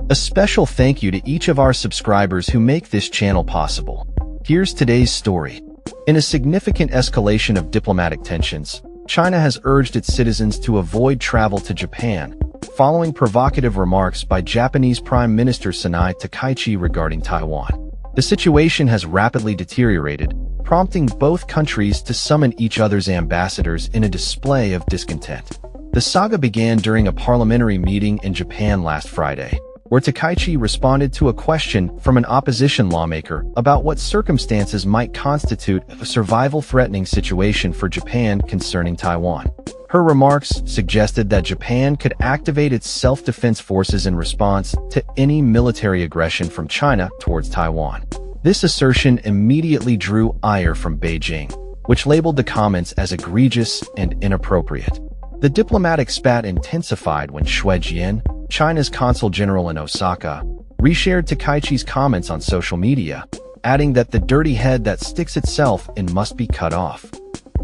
A special thank you to each of our subscribers who make this channel possible. Here's today's story. In a significant escalation of diplomatic tensions, China has urged its citizens to avoid travel to Japan, following provocative remarks by Japanese Prime Minister Sanae Takaichi regarding Taiwan. The situation has rapidly deteriorated, prompting both countries to summon each other's ambassadors in a display of discontent. The saga began during a parliamentary meeting in Japan last Friday, where Takaichi responded to a question from an opposition lawmaker about what circumstances might constitute a survival-threatening situation for Japan concerning Taiwan. Her remarks suggested that Japan could activate its self-defense forces in response to any military aggression from China towards Taiwan. This assertion immediately drew ire from Beijing, which labeled the comments as egregious and inappropriate. The diplomatic spat intensified when Xue Jian, China's consul general in Osaka, reshared Takaichi's comments on social media, adding that the dirty head that sticks itself in must be cut off.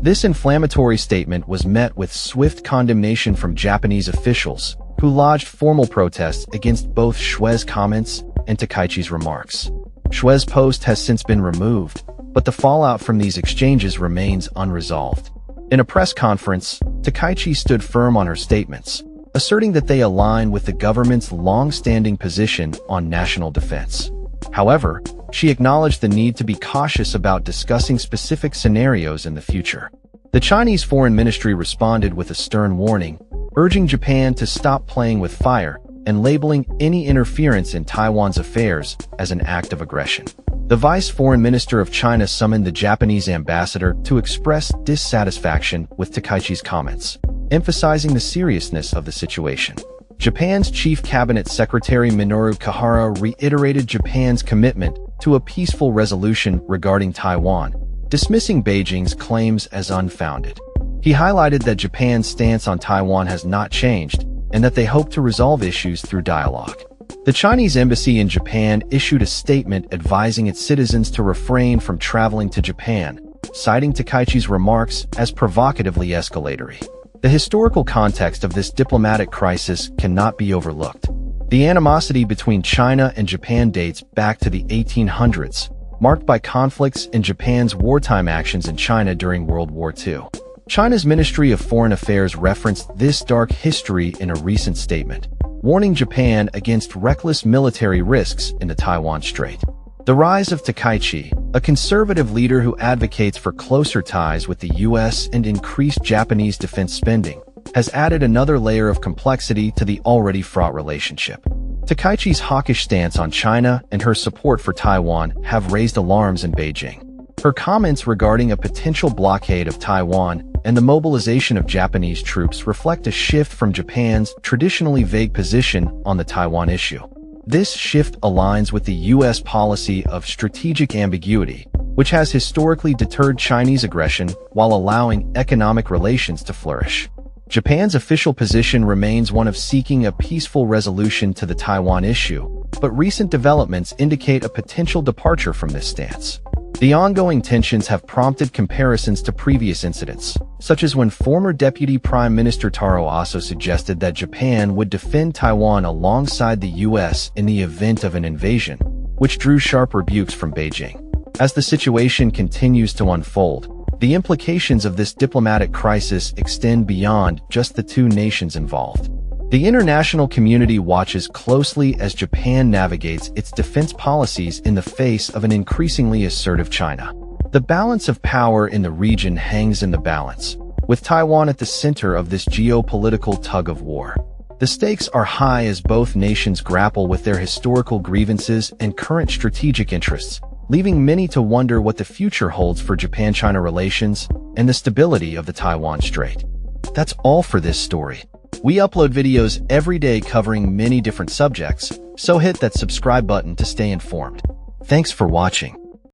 This inflammatory statement was met with swift condemnation from Japanese officials, who lodged formal protests against both Xue's comments and Takaichi's remarks. Xue's post has since been removed, but the fallout from these exchanges remains unresolved. In a press conference, Takaichi stood firm on her statements, asserting that they align with the government's long-standing position on national defense. However, she acknowledged the need to be cautious about discussing specific scenarios in the future. The Chinese Foreign Ministry responded with a stern warning, urging Japan to stop playing with fire and labeling any interference in Taiwan's affairs as an act of aggression. The Vice Foreign Minister of China summoned the Japanese ambassador to express dissatisfaction with Takaichi's comments, emphasizing the seriousness of the situation. Japan's Chief Cabinet Secretary Minoru Kihara reiterated Japan's commitment to a peaceful resolution regarding Taiwan, dismissing Beijing's claims as unfounded. He highlighted that Japan's stance on Taiwan has not changed and that they hope to resolve issues through dialogue. The Chinese embassy in Japan issued a statement advising its citizens to refrain from traveling to Japan, citing Takaichi's remarks as provocatively escalatory. The historical context of this diplomatic crisis cannot be overlooked. The animosity between China and Japan dates back to the 1800s, marked by conflicts in Japan's wartime actions in China during World War II. China's Ministry of Foreign Affairs referenced this dark history in a recent statement, warning Japan against reckless military risks in the Taiwan Strait. The rise of Takaichi, a conservative leader who advocates for closer ties with the U.S. and increased Japanese defense spending, has added another layer of complexity to the already fraught relationship. Takaichi's hawkish stance on China and her support for Taiwan have raised alarms in Beijing. Her comments regarding a potential blockade of Taiwan and the mobilization of Japanese troops reflect a shift from Japan's traditionally vague position on the Taiwan issue. This shift aligns with the U.S. policy of strategic ambiguity, which has historically deterred Chinese aggression while allowing economic relations to flourish. Japan's official position remains one of seeking a peaceful resolution to the Taiwan issue, but recent developments indicate a potential departure from this stance. The ongoing tensions have prompted comparisons to previous incidents, such as when former Deputy Prime Minister Taro Aso suggested that Japan would defend Taiwan alongside the U.S. in the event of an invasion, which drew sharp rebukes from Beijing. As the situation continues to unfold, the implications of this diplomatic crisis extend beyond just the two nations involved. The international community watches closely as Japan navigates its defense policies in the face of an increasingly assertive China. The balance of power in the region hangs in the balance, with Taiwan at the center of this geopolitical tug-of-war. The stakes are high as both nations grapple with their historical grievances and current strategic interests, leaving many to wonder what the future holds for Japan-China relations and the stability of the Taiwan Strait. That's all for this story. We upload videos every day covering many different subjects, so hit that subscribe button to stay informed. Thanks for watching.